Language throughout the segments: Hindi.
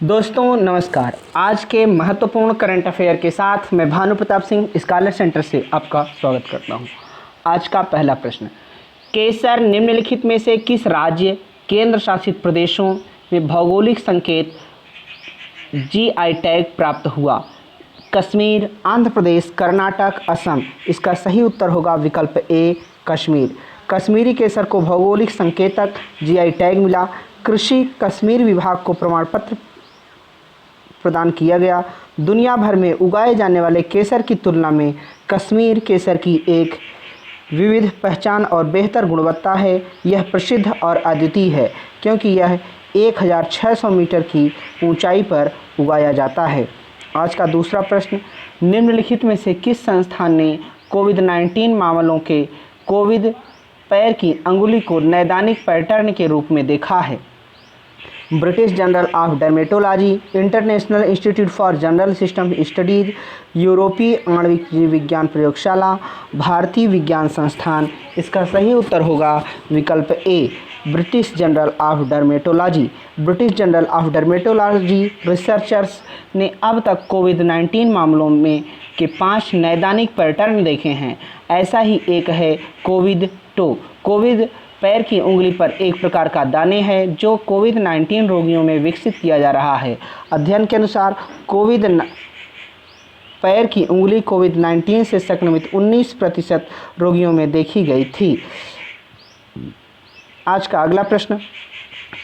दोस्तों नमस्कार। आज के महत्वपूर्ण करंट अफेयर के साथ मैं भानु प्रताप सिंह स्कॉलर सेंटर से आपका स्वागत करता हूं। आज का पहला प्रश्न, केसर निम्नलिखित में से किस राज्य केंद्र शासित प्रदेशों में भौगोलिक संकेत जीआई टैग प्राप्त हुआ? कश्मीर, आंध्र प्रदेश, कर्नाटक, असम। इसका सही उत्तर होगा विकल्प ए कश्मीर। कश्मीरी केसर को भौगोलिक संकेतक जीआई टैग मिला। कृषि कश्मीर विभाग को प्रमाण पत्र प्रदान किया गया। दुनिया भर में उगाए जाने वाले केसर की तुलना में कश्मीर केसर की एक विविध पहचान और बेहतर गुणवत्ता है। यह प्रसिद्ध और अद्वितीय है क्योंकि यह 1600 मीटर की ऊंचाई पर उगाया जाता है। आज का दूसरा प्रश्न, निम्नलिखित में से किस संस्थान ने कोविड-19 मामलों के कोविड पैर की अंगुली को नैदानिक पैटर्न के रूप में देखा है? British journal of dermatology, international institute for general system studies, यूरोपीय आणविक जीव विज्ञान प्रयोगशाला, भारतीय विज्ञान संस्थान। इसका सही उत्तर होगा विकल्प A British journal of dermatology. British journal of dermatology researchers ने अब तक कोविड-19 मामलों में के 5 नैदानिक पैटर्न देखे हैं। ऐसा ही एक है कोविड टो। कोविड पैर की उंगली पर एक प्रकार का दाने है जो कोविड-19 रोगियों में विकसित किया जा रहा है। अध्ययन के अनुसार पैर की उंगली कोविड-19 से संक्रमित 19% रोगियों में देखी गई थी। आज का अगला प्रश्न,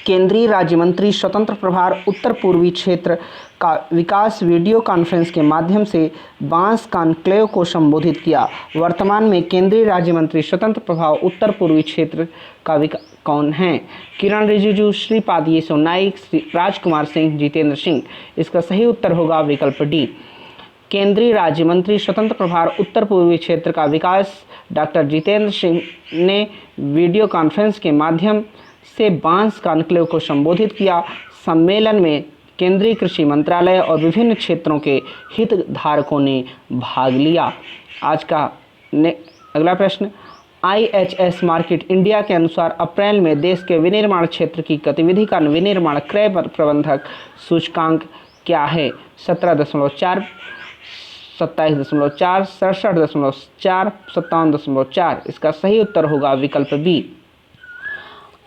केंद्रीय राज्य मंत्री स्वतंत्र प्रभार उत्तर पूर्वी क्षेत्र का विकास वीडियो कॉन्फ्रेंस के माध्यम से बांस कॉन्क्लेव को संबोधित किया। वर्तमान में केंद्रीय राज्य मंत्री स्वतंत्र प्रभार उत्तर पूर्वी क्षेत्र का कौन हैं? किरण रिजिजू, श्रीपाद येसो नाइक, राजकुमार सिंह, जितेंद्र सिंह। इसका सही उत्तर होगा विकल्प डी। केंद्रीय राज्य मंत्री स्वतंत्र प्रभार उत्तर पूर्वी क्षेत्र का विकास डॉक्टर जितेंद्र सिंह ने वीडियो कॉन्फ्रेंस के माध्यम से बांस कॉन्क्लेव को संबोधित किया। सम्मेलन में केंद्रीय कृषि मंत्रालय और विभिन्न क्षेत्रों के हितधारकों ने भाग लिया। आज का अगला प्रश्न, IHS मार्केट इंडिया के अनुसार अप्रैल में देश के विनिर्माण क्षेत्र की गतिविधि का विनिर्माण क्रय प्रबंधक सूचकांक क्या है? 17.4, 27.4, 67.4, 57.4। इसका सही उत्तर होगा विकल्प बी।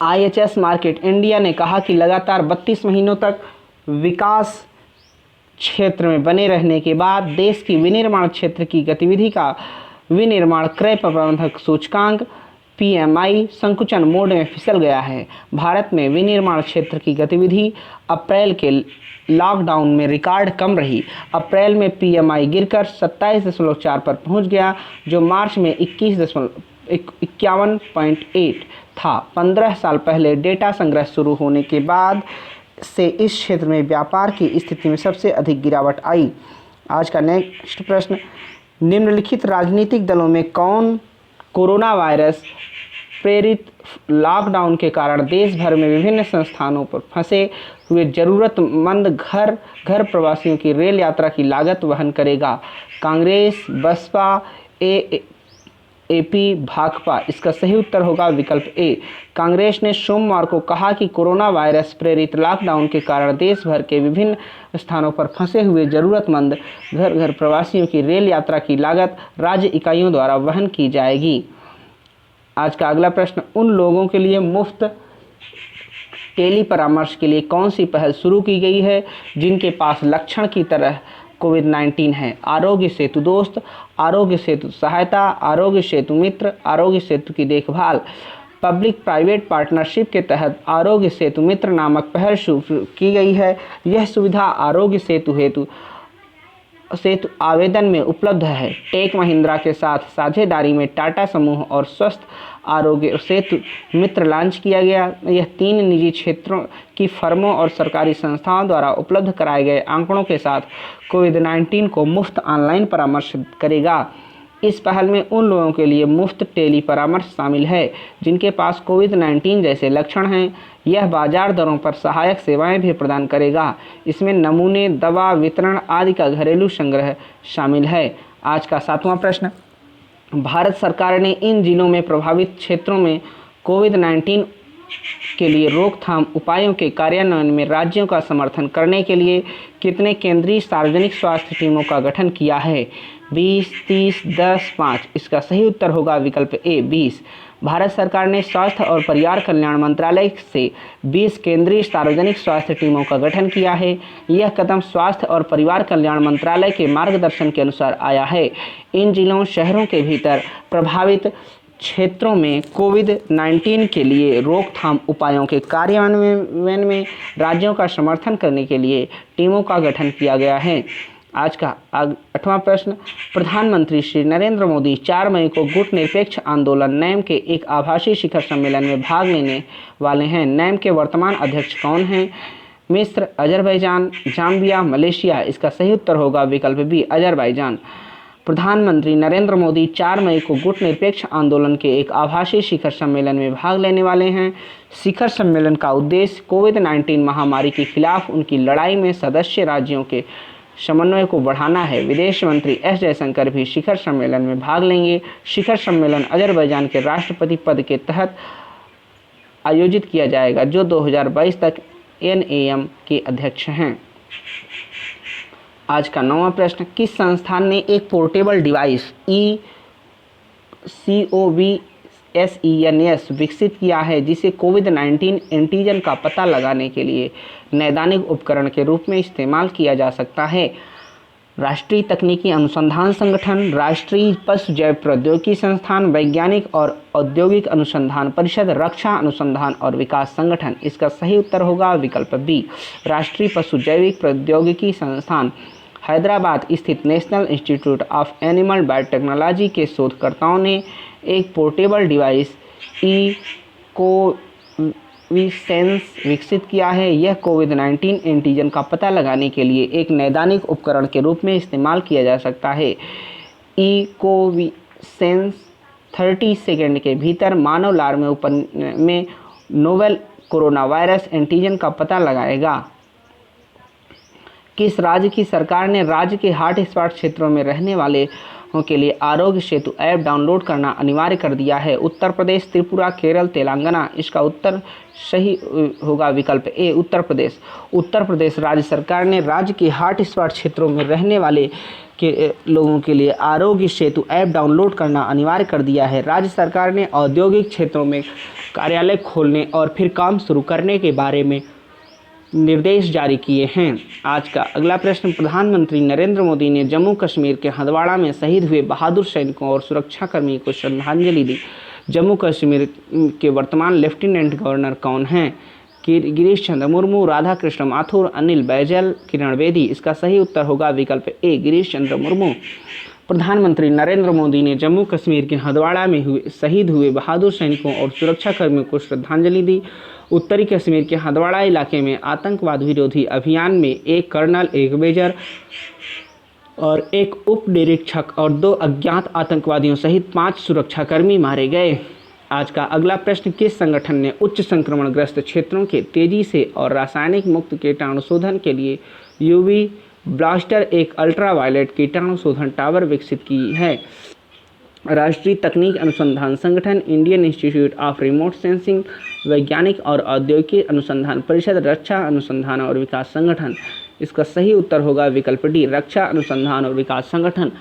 IHS मार्केट इंडिया ने कहा कि लगातार 32 महीनों तक विकास क्षेत्र में बने रहने के बाद देश की विनिर्माण क्षेत्र की गतिविधि का विनिर्माण क्रय प्रबंधक सूचकांक PMI संकुचन मोड में फिसल गया है। भारत में विनिर्माण क्षेत्र की गतिविधि अप्रैल के लॉकडाउन में रिकॉर्ड कम रही। अप्रैल में PMI गिरकर 27.4 पर पहुंच गया जो मार्च में 51.8 था। 15 साल पहले डेटा संग्रह शुरू होने के बाद से इस क्षेत्र में व्यापार की स्थिति में सबसे अधिक गिरावट आई। आज का नेक्स्ट प्रश्न, निम्नलिखित राजनीतिक दलों में कौन कोरोना वायरस प्रेरित लॉकडाउन के कारण देश भर में विभिन्न संस्थानों पर फंसे हुए जरूरतमंद घर प्रवासियों की रेल यात्रा की लागत वहन करेगा? कांग्रेस, बसपा, AP, भाकपा। इसका सही उत्तर होगा विकल्प ए। कांग्रेस ने सोमवार को कहा कि कोरोना वायरस प्रेरित लॉकडाउन के कारण देश भर के विभिन्न स्थानों पर फंसे हुए जरूरतमंद घर प्रवासियों की रेल यात्रा की लागत राज्य इकाइयों द्वारा वहन की जाएगी। आज का अगला प्रश्न, उन लोगों के लिए मुफ्त टेली परामर्श के लिए कौन सी पहल शुरू की गई है जिनके पास लक्षण की तरह कोविड-19 है? आरोग्य सेतु दोस्त, आरोग्य सेतु सहायता, आरोग्य सेतु मित्र, आरोग्य सेतु की देखभाल। पब्लिक प्राइवेट पार्टनरशिप के तहत आरोग्य सेतु मित्र नामक पहल शुरू की गई है। यह सुविधा आरोग्य सेतु आवेदन में उपलब्ध है। टेक महिंद्रा के साथ साझेदारी में टाटा समूह और स्वस्थ आरोग्य सेतु मित्र लॉन्च किया गया। यह 3 निजी क्षेत्रों की फर्मों और सरकारी संस्थाओं द्वारा उपलब्ध कराए गए आंकड़ों के साथ कोविड-19 को मुफ्त ऑनलाइन परामर्श करेगा। इस पहल में उन लोगों के लिए मुफ्त टेली परामर्श शामिल है जिनके पास कोविड-19 जैसे लक्षण हैं। यह बाजार दरों पर सहायक सेवाएं भी प्रदान करेगा। इसमें नमूने, दवा वितरण आदि का घरेलू संग्रह शामिल है। आज का 7वां प्रश्न, भारत सरकार ने इन जिलों में प्रभावित क्षेत्रों में कोविड-19 के लिए रोकथाम उपायों के कार्यान्वयन में राज्यों का समर्थन करने के लिए कितने केंद्रीय सार्वजनिक स्वास्थ्य टीमों का गठन किया है? 20, 30, 10, 5। इसका सही उत्तर होगा विकल्प ए 20। भारत सरकार ने स्वास्थ्य और परिवार कल्याण मंत्रालय से 20 केंद्रीय सार्वजनिक स्वास्थ्य टीमों का गठन किया है। यह कदम स्वास्थ्य और परिवार कल्याण मंत्रालय के मार्गदर्शन के अनुसार आया है। इन जिलों शहरों के भीतर प्रभावित क्षेत्रों में कोविड-19 के लिए रोकथाम उपायों के कार्यान्वयन में राज्यों का समर्थन करने के लिए टीमों का गठन किया गया है। आज का 8वां प्रश्न, प्रधानमंत्री श्री नरेंद्र मोदी 4 मई को गुट निरपेक्ष आंदोलन नैम के एक आभासी शिखर सम्मेलन में भाग लेने वाले हैं। नैम के वर्तमान अध्यक्ष कौन हैं? मिस्र, अजरबैजान, जाम्बिया, मलेशिया। इसका सही उत्तर होगा विकल्प बी अजरबैजान। प्रधानमंत्री नरेंद्र मोदी 4 मई को गुट निरपेक्ष आंदोलन के एक आभासी शिखर सम्मेलन में भाग लेने वाले हैं। शिखर सम्मेलन का उद्देश्य कोविड-19 महामारी के खिलाफ उनकी लड़ाई में सदस्य राज्यों के समन्वय को बढ़ाना है। विदेश मंत्री एस जयशंकर भी शिखर सम्मेलन में भाग लेंगे। शिखर सम्मेलन अजरबैजान के राष्ट्रपति पद के तहत आयोजित किया जाएगा, जो 2022 तक NAM के अध्यक्ष हैं। आज का 9वां प्रश्न, किस संस्थान ने एक पोर्टेबल डिवाइस ECOVSENS विकसित किया है, जिसे कोविड-19 एंटीजन का पता लगाने के लिए नैदानिक उपकरण के रूप में इस्तेमाल किया जा सकता है? राष्ट्रीय तकनीकी अनुसंधान संगठन, राष्ट्रीय पशु जैव प्रौद्योगिकी संस्थान, वैज्ञानिक और औद्योगिक अनुसंधान परिषद, रक्षा अनुसंधान और विकास संगठन। इसका सही उत्तर होगा विकल्प बी राष्ट्रीय पशु जैविक प्रौद्योगिकी संस्थान। हैदराबाद स्थित national institute of animal biotechnology के शोधकर्ताओं ने एक पोर्टेबल डिवाइस ECOVSENS विकसित किया है। यह कोविड-19 एंटीजन का पता लगाने के लिए एक नैदानिक उपकरण के रूप में इस्तेमाल किया जा सकता है। ECOVSENS 30 सेकंड के भीतर मानव लार में नोवेल कोरोना वायरस एंटीजन का पता लगाएगा। किस राज्य की सरकार ने राज्य के हॉटस्पॉट क्षेत्रों में रहने वाले के लिए आरोग्य सेतु ऐप डाउनलोड करना अनिवार्य कर दिया है? उत्तर प्रदेश, त्रिपुरा, केरल, तेलंगाना। इसका उत्तर सही होगा विकल्प ए उत्तर प्रदेश। उत्तर प्रदेश राज्य सरकार ने राज्य के हॉटस्पॉट क्षेत्रों में रहने वाले के लोगों के लिए आरोग्य सेतु ऐप डाउनलोड करना अनिवार्य कर दिया है। राज्य सरकार ने औद्योगिक क्षेत्रों में कार्यालय खोलने और फिर काम शुरू करने के बारे में निर्देश जारी किए हैं। आज का अगला प्रश्न, प्रधानमंत्री नरेंद्र मोदी ने जम्मू कश्मीर के हंदवाड़ा में शहीद हुए बहादुर सैनिकों और सुरक्षाकर्मियों को श्रद्धांजलि दी। जम्मू कश्मीर के वर्तमान लेफ्टिनेंट गवर्नर कौन हैं? गिरीश चंद्र मुर्मू, राधा कृष्ण माथुर, अनिल बैजल, किरण बेदी। इसका सही उत्तर होगा विकल्प ए गिरीश चंद्र मुर्मू। प्रधानमंत्री नरेंद्र मोदी ने जम्मू कश्मीर के हंदवाड़ा में शहीद हुए बहादुर सैनिकों और सुरक्षाकर्मियों को श्रद्धांजलि दी। उत्तरी कश्मीर के हंदवाड़ा इलाके में आतंकवाद विरोधी अभियान में एक कर्नल, एक मेजर और एक उप निरीक्षक और 2 अज्ञात आतंकवादियों सहित 5 सुरक्षाकर्मी मारे गए। आज का अगला प्रश्न, किस संगठन ने उच्च संक्रमणग्रस्त क्षेत्रों के तेजी से और रासायनिक मुक्त कीटाणु शोधन के लिए UV ब्लास्टर एक अल्ट्रावायलेट कीटाणु शोधन टावर विकसित की है? राष्ट्रीय तकनीक अनुसंधान संगठन, Indian institute of remote sensing, वैज्ञानिक और औद्योगिक अनुसंधान परिषद, रक्षा अनुसंधान और विकास संगठन। इसका सही उत्तर होगा विकल्प डी रक्षा अनुसंधान और विकास संगठन।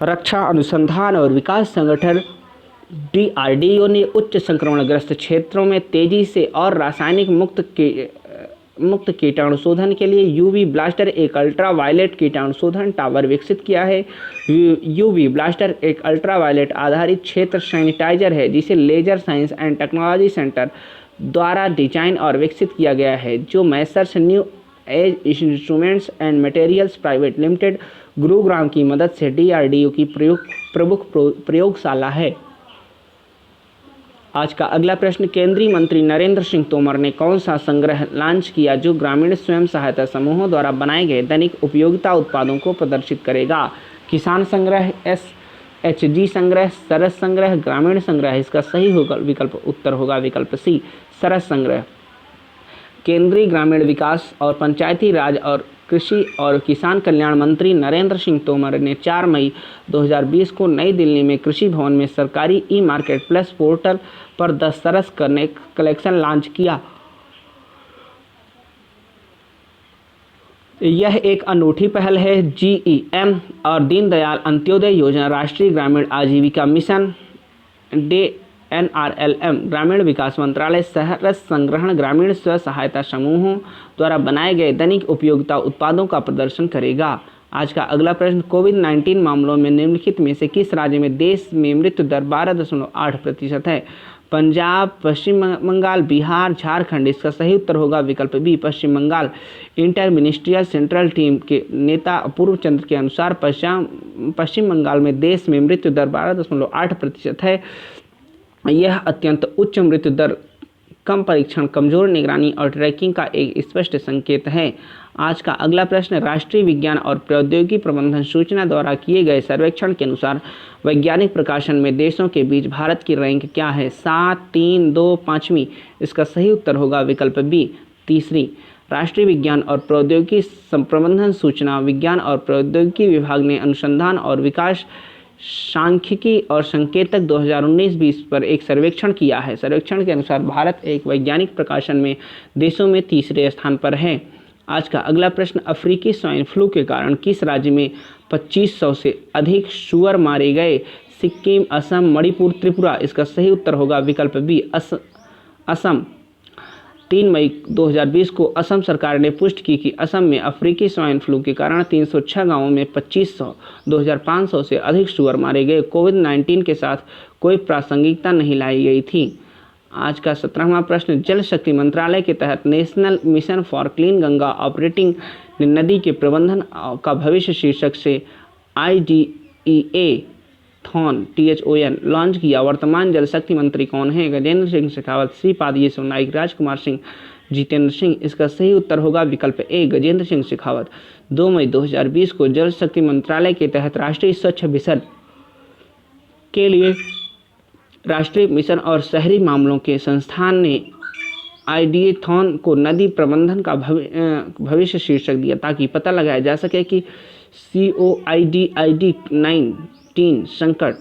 रक्षा अनुसंधान और विकास संगठन DRDO ने उच्च संक्रमणग्रस्त क्षेत्रों में तेजी से और रासायनिक मुक्त कीटाणु शोधन के लिए UV ब्लास्टर एक अल्ट्रावायलेट कीटाणु शोधन टावर विकसित किया है। UV ब्लास्टर एक अल्ट्रावायलेट आधारित क्षेत्र सैनिटाइजर है, जिसे Laser Science and Technology Centre द्वारा डिजाइन और विकसित किया गया है, जो Messrs New Age Instruments and Materials Private Limited Gurugram की मदद से DRDO की प्रमुख प्रयोगशाला है। आज का अगला प्रश्न, केंद्रीय मंत्री नरेंद्र सिंह तोमर ने कौन सा संग्रह लॉन्च किया जो ग्रामीण स्वयं सहायता समूहों द्वारा बनाए गए दैनिक उपयोगिता उत्पादों को प्रदर्शित करेगा? किसान संग्रह, SHG संग्रह, सरस संग्रह, ग्रामीण संग्रह। इसका सही विकल्प उत्तर होगा विकल्प सी सरस संग्रह। केंद्रीय ग्रामीण विकास और पंचायती राज और कृषि और किसान कल्याण मंत्री नरेंद्र सिंह तोमर ने 4 मई 2020 को नई दिल्ली में कृषि भवन में सरकारी ई मार्केट प्लस पोर्टल पर दस्तरस करने कलेक्शन लॉन्च किया। यह एक अनूठी पहल है। GEM और दीनदयाल अंत्योदय योजना, राष्ट्रीय ग्रामीण आजीविका मिशन, NRLM, ग्रामीण विकास मंत्रालय, शहर संग्रहण, ग्रामीण स्व सहायता समूहों द्वारा बनाए गए दैनिक उपयोगिता उत्पादों का प्रदर्शन करेगा। आज का अगला प्रश्न, कोविड-19 मामलों में निम्नलिखित में से किस राज्य में देश में मृत्यु दर 12.8% है? पंजाब, पश्चिम बंगाल, बिहार, झारखंड। इसका सही उत्तर होगा विकल्प B, Paschim Bangal. Inter ministerial central team के नेता अपूर्व चंद्र के अनुसार पश्चिम बंगाल में देश में मृत्यु दर 12.8% है। यह अत्यंत उच्च मृत्यु दर कम परीक्षण, कमजोर निगरानी और ट्रैकिंग का एक स्पष्ट संकेत है। आज का अगला प्रश्न, राष्ट्रीय विज्ञान और प्रौद्योगिकी प्रबंधन सूचना द्वारा किए गए सर्वेक्षण के अनुसार वैज्ञानिक प्रकाशन में देशों के बीच भारत की रैंक क्या है? 7, 3, 2, 5वीं। इसका सही उत्तर होगा विकल्प बी, तीसरी। राष्ट्रीय विज्ञान और प्रौद्योगिकी प्रबंधन सूचना विज्ञान और प्रौद्योगिकी विभाग ने अनुसंधान और विकास, सांख्यिकी और संकेतक 2019-20 पर एक सर्वेक्षण किया है। सर्वेक्षण के अनुसार भारत एक वैज्ञानिक प्रकाशन में देशों में तीसरे स्थान पर है। आज का अगला प्रश्न, अफ्रीकी स्वाइन फ्लू के कारण किस राज्य में 2500 से अधिक सूअर मारे गए? सिक्किम, असम, मणिपुर, त्रिपुरा। इसका सही उत्तर होगा विकल्प बी, असम। 3 मई 2020 को असम सरकार ने पुष्टि की कि असम में अफ्रीकी स्वाइन फ्लू के कारण 306 गांवों में 2500 से अधिक सूअर मारे गए। कोविड-19 के साथ कोई प्रासंगिकता नहीं लाई गई थी। आज का 17वां प्रश्न, जल शक्ति मंत्रालय के तहत national mission for clean Ganga operating ने नदी के प्रबंधन का भविष्य शीर्षक से IDEA थॉन THON लॉन्च किया। वर्तमान जल शक्ति मंत्री कौन है? गजेंद्र सिंह शेखावत, श्रीपाद येसो नाइक, राजकुमार सिंह, जितेंद्र सिंह। इसका सही उत्तर होगा विकल्प ए, गजेंद्र सिंह शेखावत। 2 मई 2020 को जल शक्ति मंत्रालय के तहत राष्ट्रीय स्वच्छ मिशन के लिए राष्ट्रीय मिशन और शहरी मामलों के संस्थान ने IDEA थॉन को नदी प्रबंधन का भविष्य शीर्षक दिया ताकि पता लगाया जा सके कि COVID-19 संकट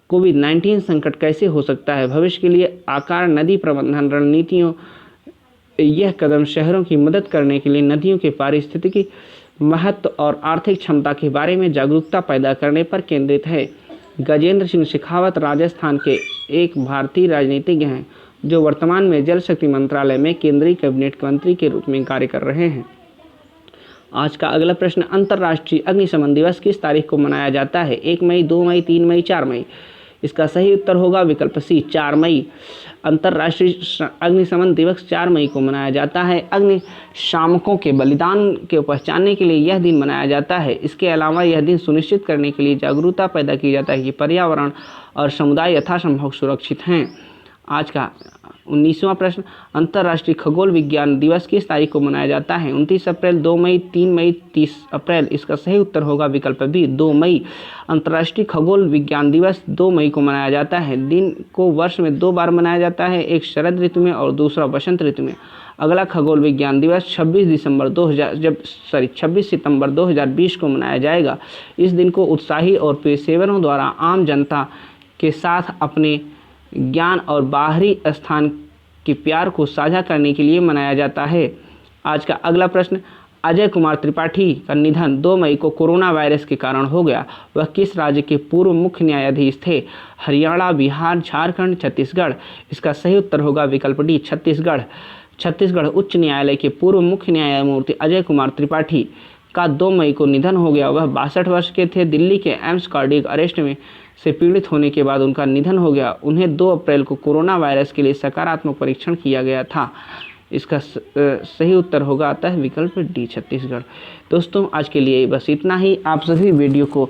कोविड-19 संकट कैसे हो सकता है। भविष्य के लिए आकार नदी प्रबंधन रणनीतियों। यह कदम शहरों की मदद करने के लिए नदियों के पारिस्थितिकी महत्व और आर्थिक क्षमता के बारे में जागरूकता पैदा करने पर केंद्रित है। गजेंद्र सिंह शेखावत राजस्थान के एक भारतीय राजनीतिज्ञ हैं जो वर्तमान में जल शक्ति मंत्रालय में केंद्रीय कैबिनेट मंत्री के रूप में कार्य कर रहे हैं। आज का अगला प्रश्न, अंतर्राष्ट्रीय अग्निशमन दिवस किस तारीख को मनाया जाता है? 1 मई, 2 मई, 3 मई, 4 मई। इसका सही उत्तर होगा विकल्प सी, 4 मई। अंतर्राष्ट्रीय अग्निशमन दिवस 4 मई को मनाया जाता है। अग्निशामकों के बलिदान को पहचानने के लिए यह दिन मनाया जाता है। इसके अलावा यह दिन सुनिश्चित करने के लिए जागरूकता पैदा की जाता है कि पर्यावरण और समुदाय यथासंभव सुरक्षित हैं। आज का 19वां प्रश्न, अंतर्राष्ट्रीय खगोल विज्ञान दिवस किस तारीख को मनाया जाता है? 29 अप्रैल, 2 मई, 3 मई, 30 अप्रैल। इसका सही उत्तर होगा विकल्प बी, 2 मई। अंतर्राष्ट्रीय खगोल विज्ञान दिवस 2 मई को मनाया जाता है। दिन को वर्ष में 2 बार मनाया जाता है, एक शरद ऋतु में और दूसरा वसंत ऋतु में। अगला खगोल विज्ञान दिवस 26 सितंबर 2020 को मनाया जाएगा। इस दिन को उत्साही और पेशेवरों द्वारा आम जनता के साथ अपने ज्ञान और बाहरी स्थान के प्यार को साझा करने के लिए मनाया जाता है। आज का अगला प्रश्न, अजय कुमार त्रिपाठी का निधन 2 मई को कोरोना वायरस के कारण हो गया। वह किस राज्य के पूर्व मुख्य न्यायाधीश थे? हरियाणा, बिहार, झारखंड, छत्तीसगढ़। इसका सही उत्तर होगा विकल्प डी, छत्तीसगढ़। छत्तीसगढ़ उच्च न्यायालय के पूर्व मुख्य न्यायमूर्ति अजय कुमार त्रिपाठी का 2 मई को निधन हो गया। वह 62 वर्ष के थे। दिल्ली के एम्स कार्डियक अरेस्ट में से पीड़ित होने के बाद उनका निधन हो गया। उन्हें 2 अप्रैल को कोरोना वायरस के लिए सकारात्मक परीक्षण किया गया था। इसका सही उत्तर होगा अतः विकल्प डी, छत्तीसगढ़। दोस्तों, आज के लिए बस इतना ही। आप सभी वीडियो को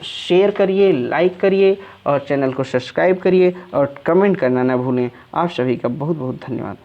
शेयर करिए, लाइक करिए और चैनल को सब्सक्राइब करिए और कमेंट करना न भूलें। आप सभी का बहुत बहुत धन्यवाद।